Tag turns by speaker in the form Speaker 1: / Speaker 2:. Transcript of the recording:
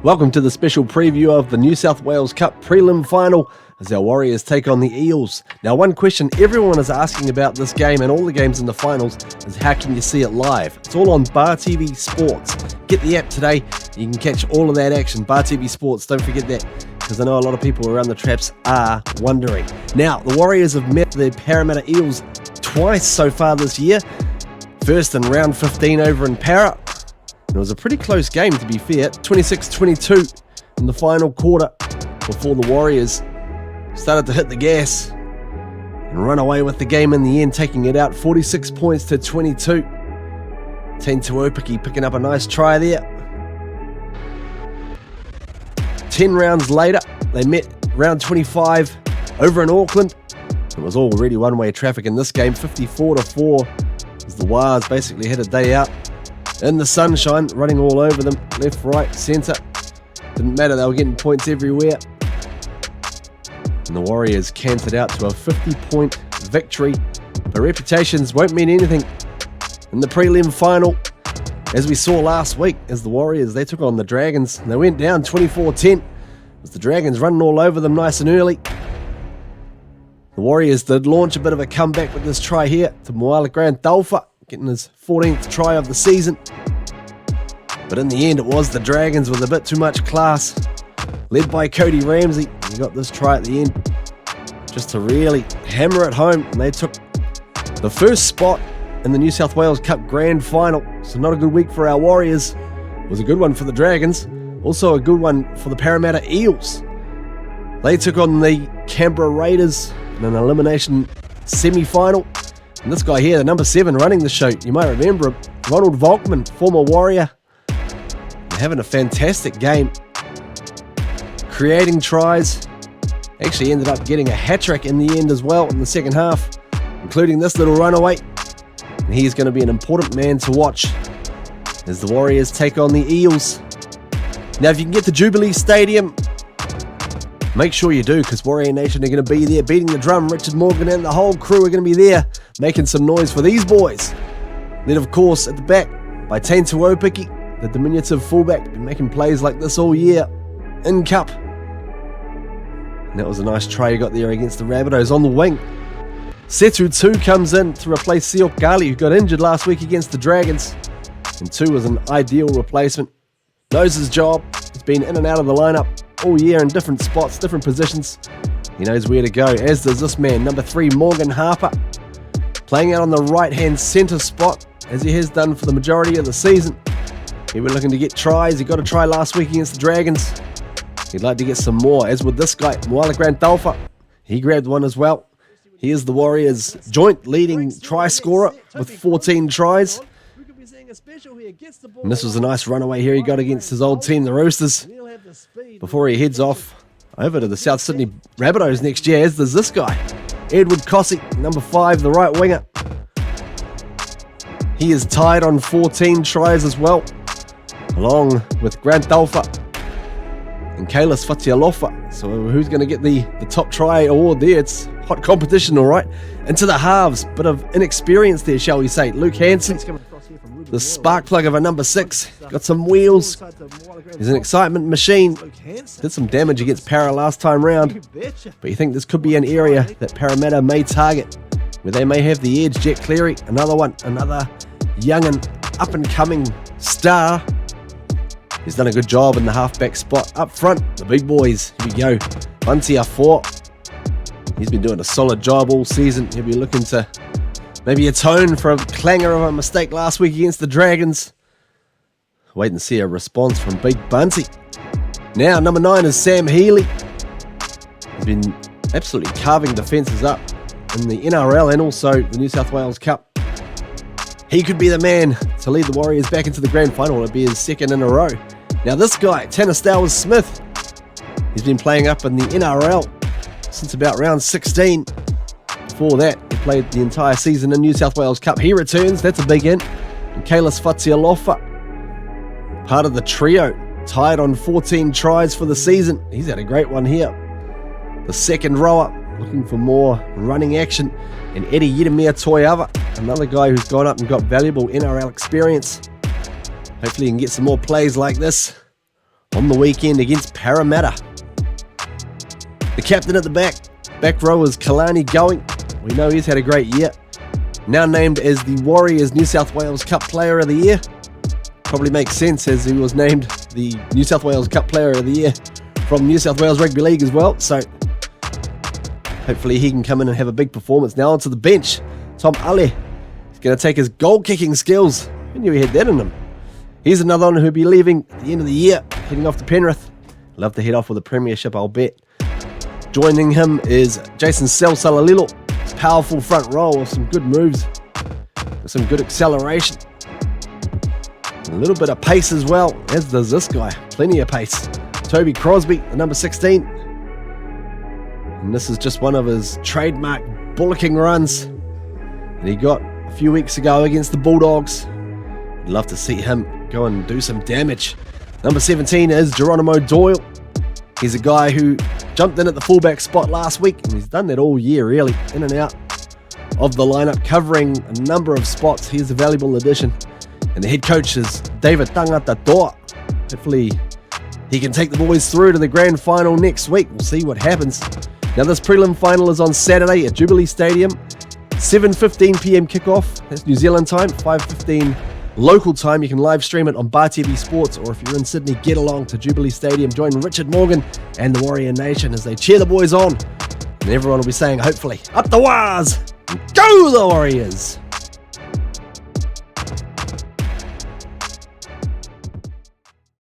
Speaker 1: Welcome to the special preview of the New South Wales Cup Prelim Final as our Warriors take on the Eels. Now, one question everyone is asking about this game and all the games in the finals is how can you see it live? It's all on Bar TV Sports. Get the app today. You can catch all of that action. Bar TV Sports, don't forget that, because I know a lot of people around the traps are wondering. Now, the Warriors have met the Parramatta Eels twice so far this year. First in round 15 over in Para. It was a pretty close game, to be fair, 26-22 in the final quarter before the Warriors started to hit the gas and run away with the game in the end, taking it out 46 points to 22. Taine Tuopiki picking up a nice try there. 10 rounds later, they met round 25 over in Auckland. It was already one-way traffic in this game, 54-4, as the Wars basically had a day out. In the sunshine, running all over them, left, right, centre. Didn't matter, they were getting points everywhere. And the Warriors canted out to a 50-point victory. But reputations won't mean anything in the prelim final. As we saw last week, as the Warriors, they took on the Dragons. And they went down 24-10. As the Dragons running all over them nice and early. The Warriors did launch a bit of a comeback with this try here to Moala Grant Dalfa, getting his 14th try of the season. But in the end, it was the Dragons with a bit too much class, led by Cody Ramsey. He got this try at the end just to really hammer it home. And they took the first spot in the New South Wales Cup Grand Final. So not a good week for our Warriors. It was a good one for the Dragons. Also a good one for the Parramatta Eels. They took on the Canberra Raiders in an elimination semi-final. And this guy here, the number 7 running the show, you might remember him, Ronald Volkman, former Warrior. They're having a fantastic game, creating tries. Actually ended up getting a hat-trick in the end as well in the second half, including this little runaway. And he's going to be an important man to watch as the Warriors take on the Eels. Now, if you can get to Jubilee Stadium, make sure you do, because Warrior Nation are going to be there beating the drum. Richard Morgan and the whole crew are going to be there making some noise for these boys. Then, of course, at the back by Taine Tuopiki, the diminutive fullback, been making plays like this all year in Cup. And that was a nice try you got there against the Rabbitohs on the wing. Setu 2 comes in to replace Siok Gali, who got injured last week against the Dragons. And 2 was an ideal replacement. Knows his job. He's been in and out of the lineup all year in different spots, different positions. He knows where to go, as does this man, number 3, Morgan Harper. Playing out on the right-hand centre spot, as he has done for the majority of the season. He was looking to get tries. He got a try last week against the Dragons. He'd like to get some more, as with this guy, Moala Grant Dalfa. He grabbed one as well. He is the Warriors' joint leading try scorer with 14 tries. And this was a nice runaway here he got against his old team, the Roosters, before he heads off over to the South Sydney Rabbitohs next year, as does this guy, Edward Cossey, number 5, the right winger. He is tied on 14 tries as well, along with Grant Dalfa and Kalis Fatialofa. So who's going to get the top try award there? It's hot competition, all right. Into the halves, bit of inexperience there, shall we say. Luke Hansen, the spark plug of a number 6, got some wheels. He's an excitement machine. Did some damage against Para last time round. But you think this could be an area that Parramatta may target, where they may have the edge. Jet Cleary, another one, another young and up-and-coming star. He's done a good job in the halfback spot. Up front, the big boys. Here we go. Buntia 4. He's been doing a solid job all season. He'll be looking to maybe atone for a clanger of a mistake last week against the Dragons. Wait and see a response from Big Bunty. Now, number 9 is Sam Healy. He's been absolutely carving defences up in the NRL and also the New South Wales Cup. He could be the man to lead the Warriors back into the grand final. It'll be his second in a row. Now this guy, Tanner Smith, he's been playing up in the NRL since about round 16. Before that, he played the entire season in New South Wales Cup. He returns, that's a big in. And Kalis Fatialofa, part of the trio, tied on 14 tries for the season. He's had a great one here. The second rower, looking for more running action. And Eddie Yidamir Toiava, another guy who's gone up and got valuable NRL experience. Hopefully he can get some more plays like this on the weekend against Parramatta. The captain at the back row is Kalani Going. We know he's had a great year. Now named as the Warriors New South Wales Cup Player of the Year. Probably makes sense as he was named the New South Wales Cup Player of the Year from New South Wales Rugby League as well. So hopefully he can come in and have a big performance. Now onto the bench. Tom Ale. He's going to take his goal kicking skills. Who knew he had that in him? Here's another one who'll be leaving at the end of the year, heading off to Penrith. Love to head off with a premiership, I'll bet. Joining him is Jason Salsalililo. Powerful front row with some good moves, with some good acceleration. A little bit of pace as well, as does this guy. Plenty of pace. Toby Crosby, the number 16. And this is just one of his trademark bullocking runs that he got a few weeks ago against the Bulldogs. I'd love to see him go and do some damage. Number 17 is Geronimo Doyle. He's a guy who jumped in at the fullback spot last week, and he's done that all year really, in and out of the lineup, covering a number of spots. He's a valuable addition. And the head coach is David Tangata-Toa. Hopefully he can take the boys through to the grand final next week. We'll see what happens. Now this prelim final is on Saturday at Jubilee Stadium. 7:15 p.m. kickoff. That's New Zealand time. 5:15 local time. You can live stream it on Bar TV Sports, or if you're in Sydney, get along to Jubilee Stadium. Join Richard Morgan and the Warrior Nation as they cheer the boys on. And everyone will be saying, hopefully, up the Wars! Go the Warriors!